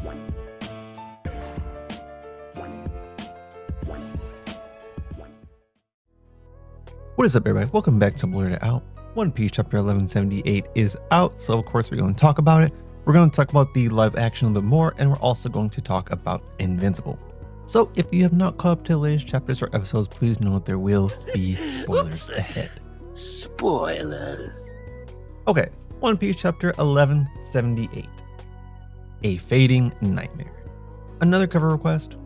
What is up, everybody? Welcome back to Blerd Out. One Piece chapter 1178 is out, so of course we're going to talk about it. We're going to talk about the live action a little bit more, and we're also going to talk about Invincible. So if you have not caught up to the latest chapters or episodes, please know that there will be spoilers ahead. Spoilers. Okay, One Piece chapter 1178. A Fading Nightmare. Another cover request.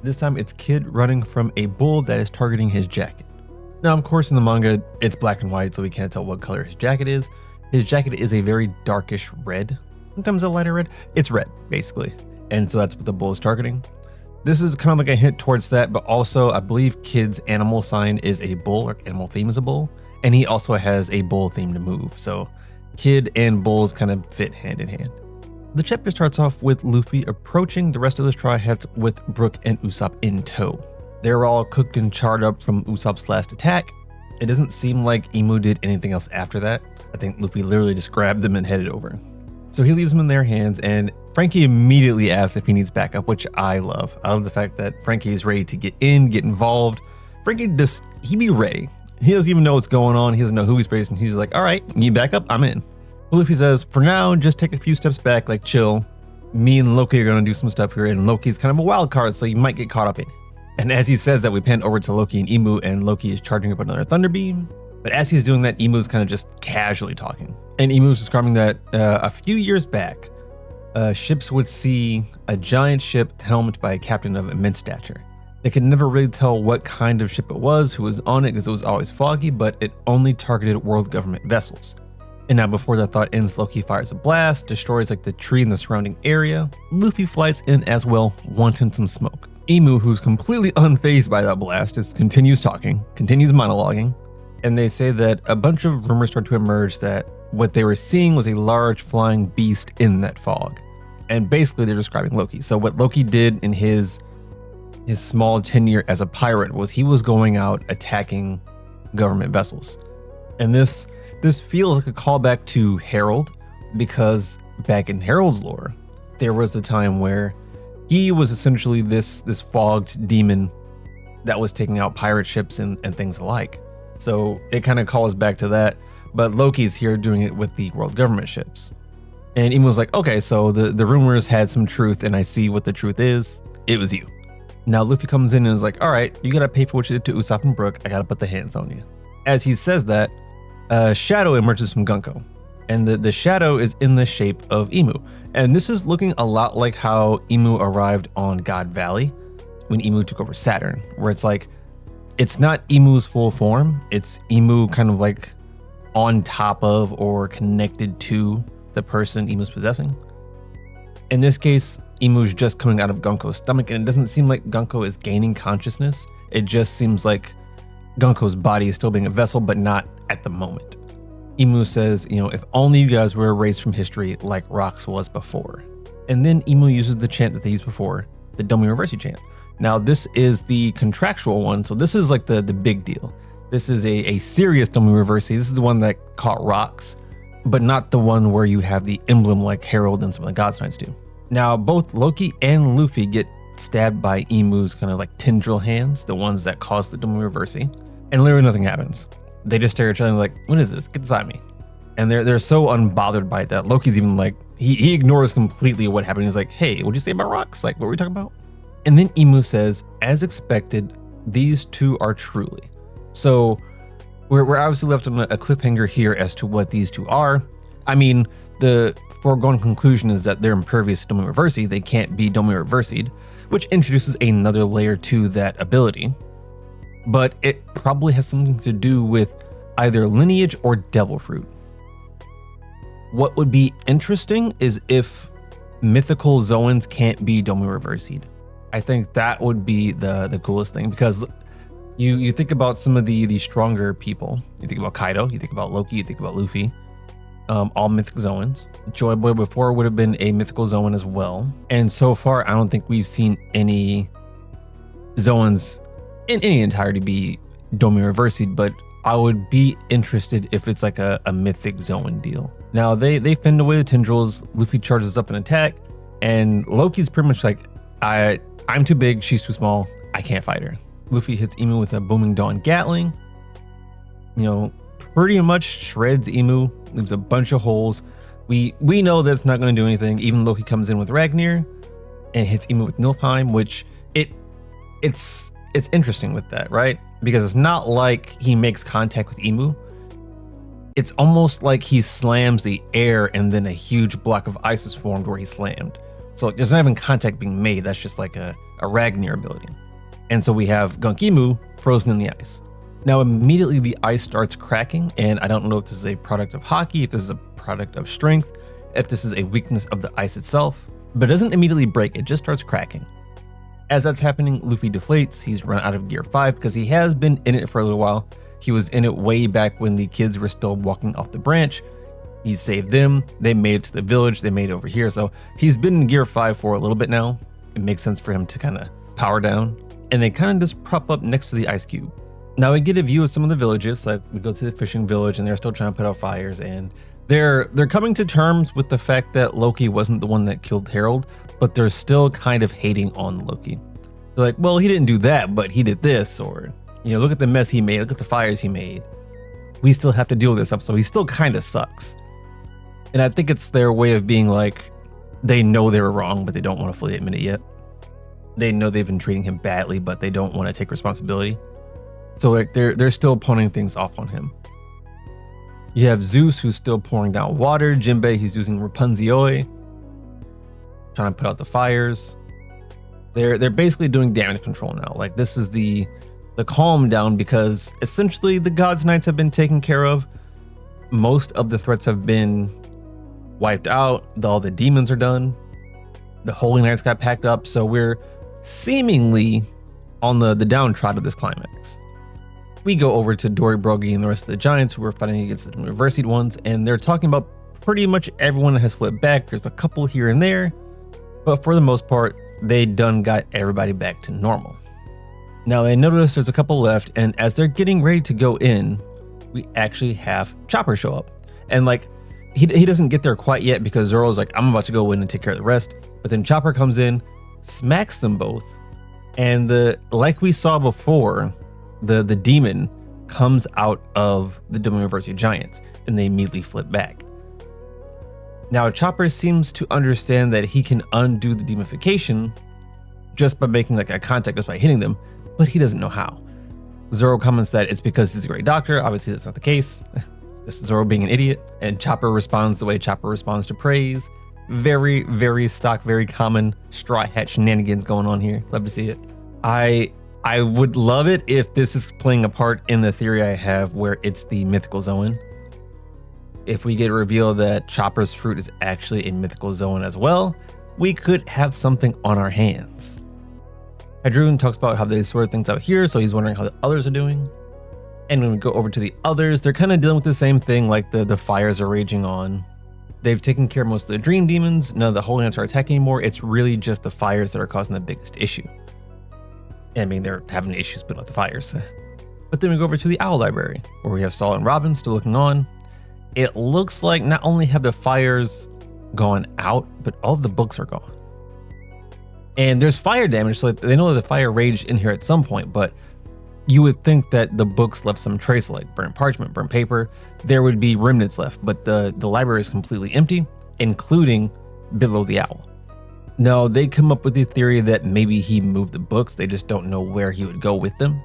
This time it's Kid running from a bull that is targeting his jacket. Now, of course, in the manga, it's black and white, so we can't tell what color his jacket is. His jacket is a very darkish red. Sometimes a lighter red. It's red, basically. And so that's what the bull is targeting. This is kind of like a hint towards that, but also I believe Kid's animal sign is a bull, or animal theme is a bull. And he also has a bull themed move. So Kid and bulls kind of fit hand in hand. The chapter starts off with Luffy approaching the rest of the Straw Hats with Brook and Usopp in tow. They're all cooked and charred up from Usopp's last attack. It doesn't seem like Imu did anything else after that. I think Luffy literally just grabbed them and headed over. So he leaves them in their hands, and Frankie immediately asks if he needs backup, which I love. I love the fact that Frankie is ready to get involved. Frankie he be ready. He doesn't even know what's going on. He doesn't know who he's facing. He's like, all right, need backup? I'm in. Luffy says, for now, just take a few steps back, like chill. Me and Loki are gonna do some stuff here, and Loki's kind of a wild card, so you might get caught up in it. And as he says that, we pan over to Loki and Imu, and Loki is charging up another Thunder Beam. But as he's doing that, Imu's kind of just casually talking. And Imu's describing that a few years back, ships would see a giant ship helmed by a captain of immense stature. They could never really tell what kind of ship it was, who was on it, because it was always foggy, but it only targeted world government vessels. And now before that thought ends, Loki fires a blast, destroys like the tree in the surrounding area. Luffy flies in as well, wanting some smoke. Imu, who's completely unfazed by that blast, continues talking, continues monologuing, and they say that a bunch of rumors start to emerge that what they were seeing was a large flying beast in that fog. And basically they're describing Loki. So what Loki did in his small tenure as a pirate was he was going out attacking government vessels. And this feels like a callback to Herald, because back in Herald's lore, there was a time where he was essentially this fogged demon that was taking out pirate ships and things alike. So it kind of calls back to that, but Loki's here doing it with the world government ships. And Imu was like, okay, so the rumors had some truth, and I see what the truth is. It was you. Now Luffy comes in and is like, all right, you gotta pay for what you did to Usopp and Brook. I gotta put the hands on you. As he says that, a shadow emerges from Gunko. And the shadow is in the shape of Imu. And this is looking a lot like how Imu arrived on God Valley when Imu took over Saturn, where it's like, it's not Imu's full form, it's Imu kind of like on top of or connected to the person Imu's possessing. In this case, Imu's just coming out of Gunko's stomach, and it doesn't seem like Gunko is gaining consciousness. It just seems like Gunko's body is still being a vessel, but not at the moment. Imu says, if only you guys were erased from history like Rocks was before. And then Imu uses the chant that they used before, the Domi Reversi chant. Now this is the contractual one, so this is like the big deal. This is a serious Domi Reversi. This is the one that caught Rocks, but not the one where you have the emblem like Herald and some of the God's Knights do. Now both Loki and Luffy get stabbed by Imu's kind of like tendril hands, the ones that cause the Domi Reversi, and literally nothing happens. They just stare at each other like, what is this? Get inside me. And they're so unbothered by that. Loki's even like, he ignores completely what happened. He's like, hey, what'd you say about Rocks? Like, what were we talking about? And then Imu says, as expected, these two are truly. So we're obviously left on a cliffhanger here as to what these two are. I mean, the foregone conclusion is that they're impervious to Domi Reversi. They can't be Domi Reversi'd, which introduces another layer to that ability. But it probably has something to do with either lineage or devil fruit. What would be interesting is if Mythical Zoans can't be Domi Reversi'd. I think that would be the coolest thing, because you think about some of the stronger people. You think about Kaido, you think about Loki, you think about Luffy, all Mythic Zoans. Joy Boy before would have been a Mythical Zoan as well. And so far, I don't think we've seen any Zoans in any entirety be Domi Reversi'd, but I would be interested if it's like a Mythic Zoan deal. Now they fend away the tendrils. Luffy charges up an attack. And Loki's pretty much like, I'm too big, she's too small, I can't fight her. Luffy hits Emu with a Booming Dawn Gatling. You know, pretty much shreds Emu, leaves a bunch of holes. We know that's not going to do anything. Even Loki comes in with Ragnir and hits Emu with Nilfheim, which it's interesting with that, right? Because it's not like he makes contact with Emu. It's almost like he slams the air and then a huge block of ice is formed where he slammed. So there's not even contact being made. That's just like a Ragnir ability. And so we have Gunk Emu frozen in the ice. Now immediately the ice starts cracking, and I don't know if this is a product of hockey, if this is a product of strength, if this is a weakness of the ice itself, but it doesn't immediately break, it just starts cracking. As that's happening, Luffy deflates. He's run out of gear 5 because he has been in it for a little while. He was in it way back when the kids were still walking off the branch. He saved them, they made it to the village, they made it over here, so he's been in gear 5 for a little bit now. It makes sense for him to kind of power down, and they kind of just prop up next to the ice cube. Now we get a view of some of the villages, like we go to the fishing village and they're still trying to put out fires, and they're coming to terms with the fact that Loki wasn't the one that killed Harold, but they're still kind of hating on Loki. They're like, well, he didn't do that, but he did this, or, you know, look at the mess he made, look at the fires he made. We still have to deal with this stuff, so he still kind of sucks. And I think it's their way of being like, they know they were wrong, but they don't want to fully admit it yet. They know they've been treating him badly, but they don't want to take responsibility. So like they're still pawning things off on him. You have Zeus, who's still pouring down water. Jinbei, who's using Rapunzioi, trying to put out the fires. They're basically doing damage control now. Like this is the calm down, because essentially the Gods Knights have been taken care of. Most of the threats have been wiped out. All the demons are done. The Holy Knights got packed up. So we're seemingly on the downtrod of this climax. We go over to Dory Broggy and the rest of the giants who are fighting against the University ones, and they're talking about pretty much everyone has flipped back. There's a couple here and there, but for the most part, they done got everybody back to normal. Now they notice there's a couple left, and as they're getting ready to go in, we actually have Chopper show up. And like, he doesn't get there quite yet because Zoro's like, I'm about to go in and take care of the rest. But then Chopper comes in, smacks them both, and like we saw before, the demon comes out of the University Giants, and they immediately flip back. Now Chopper seems to understand that he can undo the demonification just by making like a contact, just by hitting them, but he doesn't know how. Zoro comments that it's because he's a great doctor. Obviously that's not the case. Just Zoro being an idiot. And Chopper responds the way Chopper responds to praise. Very, very stock, very common Straw Hat shenanigans going on here. Love to see it. I would love it if this is playing a part in the theory I have where it's the Mythical Zoan. If we get a reveal that Chopper's fruit is actually a Mythical Zoan as well, we could have something on our hands. Hadroon talks about how they sort things out here, so he's wondering how the others are doing. And when we go over to the others, they're kind of dealing with the same thing, like the fires are raging on. They've taken care of most of the dream demons. None of the Holy Knights are attacking anymore. It's really just the fires that are causing the biggest issue. I mean, they're having issues putting out the fires. But then we go over to the Owl Library, where we have Saul and Robin still looking on. It looks like not only have the fires gone out, but all of the books are gone. And there's fire damage, so they know that the fire raged in here at some point, but you would think that the books left some trace, like burnt parchment, burnt paper. There would be remnants left, but the library is completely empty, including Billow the Owl. Now, they come up with the theory that maybe he moved the books, they just don't know where he would go with them.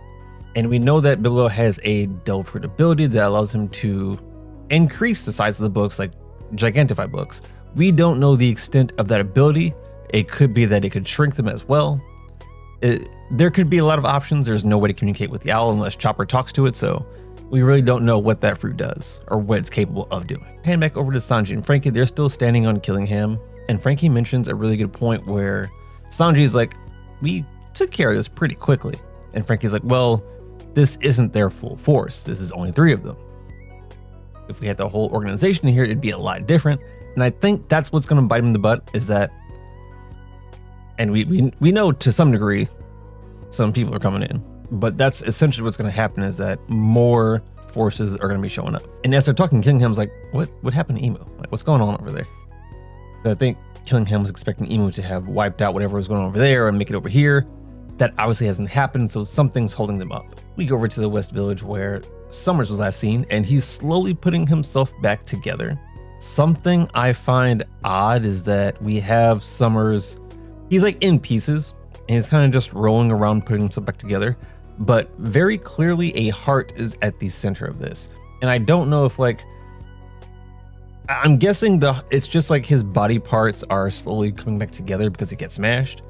And we know that Billow has a Delve Fruit ability that allows him to increase the size of the books, like gigantify books. We don't know the extent of that ability. It could be that it could shrink them as well. There could be a lot of options. There's no way to communicate with the owl unless Chopper talks to it, so we really don't know what that fruit does or what it's capable of doing. Hand back over to Sanji and Frankie. They're still standing on Killingham, and Frankie mentions a really good point where Sanji's like, we took care of this pretty quickly. And Frankie's like, well, this isn't their full force. This is only 3 of them. If we had the whole organization here, it'd be a lot different. And I think that's what's going to bite him in the butt, is that, and we know to some degree some people are coming in, but that's essentially what's going to happen, is that more forces are going to be showing up. And as they're talking, Kingham's like, what happened to Emu? Like, what's going on over there? I think Killingham was expecting Emu to have wiped out whatever was going on over there and make it over here. That obviously hasn't happened, so something's holding them up. We go over to the West Village where Summers was last seen, and he's slowly putting himself back together. Something I find odd is that we have Summers, he's like in pieces, and he's kind of just rolling around putting himself back together, but very clearly a heart is at the center of this. And I don't know if like, I'm guessing it's just like his body parts are slowly coming back together because he gets smashed.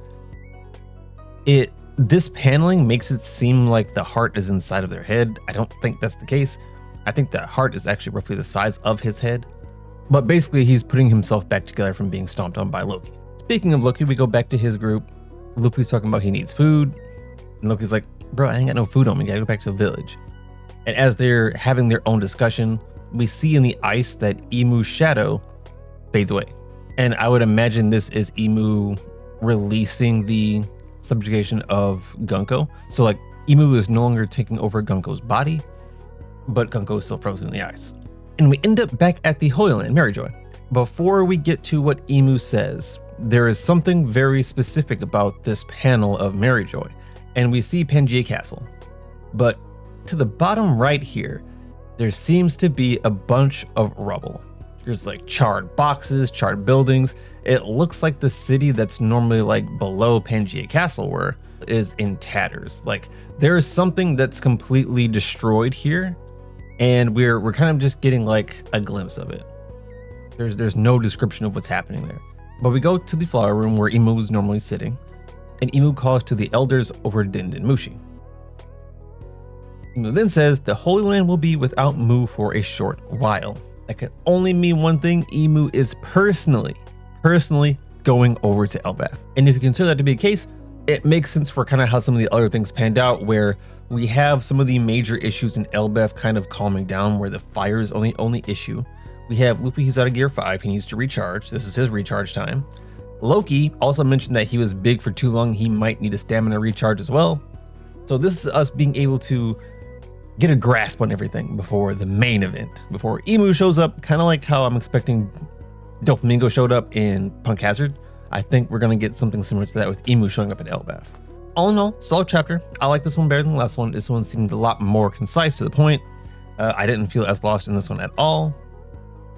This paneling makes it seem like the heart is inside of their head. I don't think that's the case. I think the heart is actually roughly the size of his head. But basically, he's putting himself back together from being stomped on by Loki. Speaking of Loki, we go back to his group. Luffy's talking about he needs food. And Loki's like, bro, I ain't got no food on me. Gotta go back to the village. And as they're having their own discussion, we see in the ice that Emu's shadow fades away. And I would imagine this is Emu releasing the subjugation of Gunko. So like Emu is no longer taking over Gunko's body, but Gunko is still frozen in the ice. And we end up back at the Holy Land, Maryjoy. Before we get to what Emu says, there is something very specific about this panel of Maryjoy, and we see Pangaea Castle. But to the bottom right here, there seems to be a bunch of rubble. There's like charred boxes, charred buildings. It looks like the city that's normally like below Pangaea Castle is in tatters. Like there is something that's completely destroyed here, and we're kind of just getting like a glimpse of it. There's no description of what's happening there. But we go to the flower room where Emu is normally sitting, and Emu calls to the elders over Din Din Mushi. Emu then says the Holy Land will be without Mu for a short while. That can only mean one thing: Emu is personally going over to Elbaf. And if you consider that to be the case, it makes sense for kind of how some of the other things panned out, where we have some of the major issues in Elbaf kind of calming down, where the fire is only issue. We have Luffy, he's out of gear 5, he needs to recharge. This is his recharge time. Loki also mentioned that he was big for too long, he might need a stamina recharge as well. So this is us being able to get a grasp on everything before the main event, before Emu shows up, kind of like how I'm expecting Doflamingo showed up in Punk Hazard. I think we're gonna get something similar to that with Emu showing up in Elbaf. All in all, solid chapter. I like this one better than the last one. This one seemed a lot more concise to the point. I didn't feel as lost in this one at all.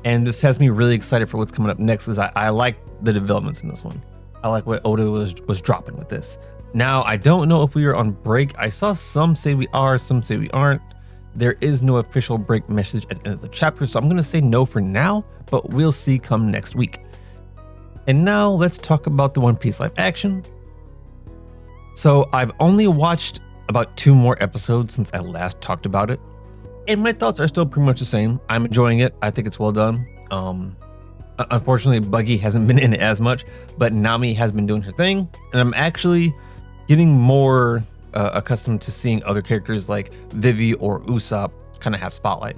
And this has me really excited for what's coming up next, because I like the developments in this one. I like what Oda was dropping with this. Now, I don't know if we are on break. I saw some say we are, some say we aren't. There is no official break message at the end of the chapter, so I'm gonna say no for now, but we'll see come next week. And now let's talk about the One Piece live action. So I've only watched about 2 more episodes since I last talked about it, and my thoughts are still pretty much the same. I'm enjoying it. I think it's well done. Unfortunately, Buggy hasn't been in it as much, but Nami has been doing her thing, and I'm actually getting more accustomed to seeing other characters like Vivi or Usopp kind of have spotlight.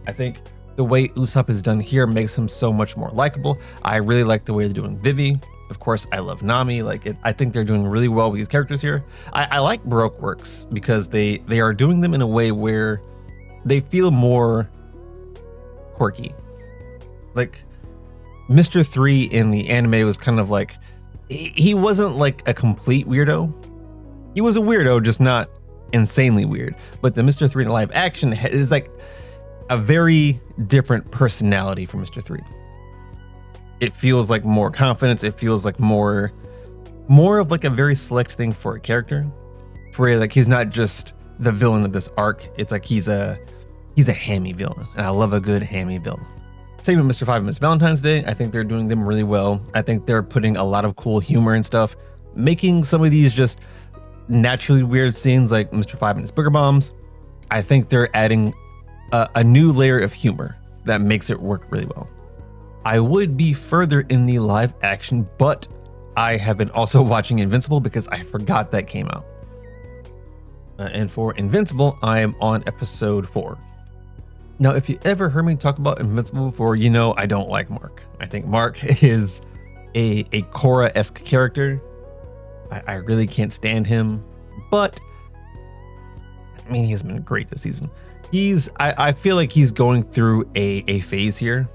I think the way Usopp is done here makes him so much more likable. I really like the way they're doing Vivi. Of course, I love Nami. I think they're doing really well with these characters here. I like Baroque Works because they are doing them in a way where they feel more quirky. Like Mr. 3 in the anime was kind of like, he wasn't like a complete weirdo. He was a weirdo, just not insanely weird. But the Mr. 3 in live action is like a very different personality from Mr. 3. It feels like more confidence. It feels like more of like a very select thing for a character. For like he's not just the villain of this arc. It's like he's a hammy villain, and I love a good hammy villain. Same with Mr. 5 and Miss Valentine's Day. I think they're doing them really well. I think they're putting a lot of cool humor and stuff, making some of these just naturally weird scenes like Mr. 5 and his booger bombs. I think they're adding a new layer of humor that makes it work really well. I would be further in the live action, but I have been also watching Invincible because I forgot that came out. And for Invincible, I am on episode 4. Now, if you ever heard me talk about Invincible before, you know I don't like Mark. I think Mark is a Korra-esque character. I really can't stand him, but I mean, he's been great this season. I feel like he's going through a phase here,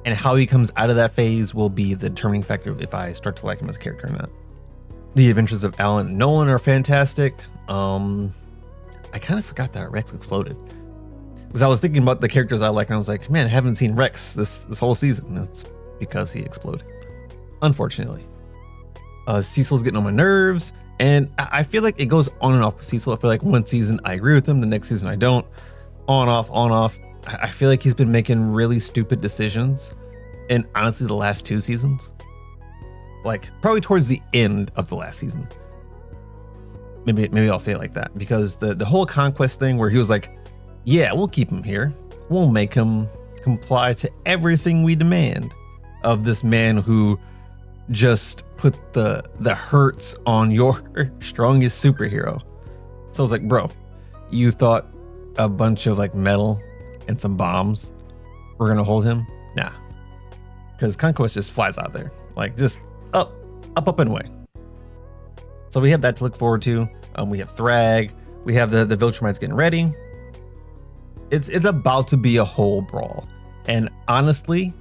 And how he comes out of that phase will be the determining factor of if I start to like him as a character or not. The adventures of Alan and Nolan are fantastic. I kind of forgot that Rex exploded. Because I was thinking about the characters I like, and I was like, man, I haven't seen Rex this whole season. That's because he exploded, unfortunately. Cecil's getting on my nerves, and I feel like it goes on and off with Cecil. I feel like one season I agree with him, the next season I don't. On, off. I feel like he's been making really stupid decisions, and honestly, the last 2 seasons. Like, probably towards the end of the last season. Maybe I'll say it like that, because the whole conquest thing where he was like, yeah, we'll keep him here. We'll make him comply to everything we demand of this man who just put the hurts on your strongest superhero. So I was like, bro, you thought a bunch of like metal and some bombs were gonna hold him? Nah. Because Conquest just flies out there. Like just up and away. So we have that to look forward to. We have Thrag. We have the Viltrumites getting ready. It's about to be a whole brawl. And honestly,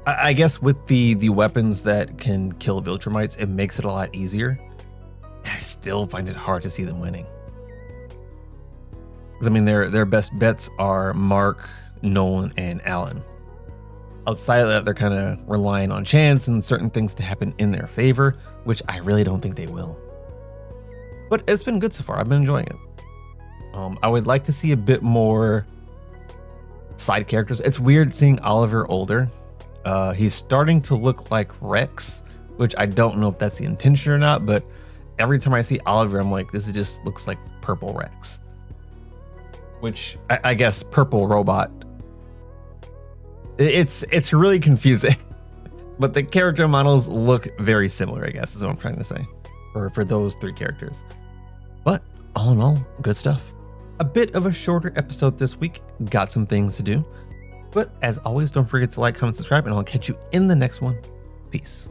I guess with the weapons that can kill Viltrumites, it makes it a lot easier. I still find it hard to see them winning. Because I mean, their best bets are Mark, Nolan, and Alan. Outside of that, they're kind of relying on chance and certain things to happen in their favor, which I really don't think they will. But it's been good so far. I've been enjoying it. I would like to see a bit more side characters. It's weird seeing Oliver older. He's starting to look like Rex, which I don't know if that's the intention or not, but every time I see Oliver, I'm like, this just looks like purple Rex. Which I guess purple robot. It's really confusing. But the character models look very similar, I guess is what I'm trying to say. For those 3 characters. But all in all, good stuff. A bit of a shorter episode this week. Got some things to do. But as always, don't forget to like, comment, subscribe, and I'll catch you in the next one. Peace.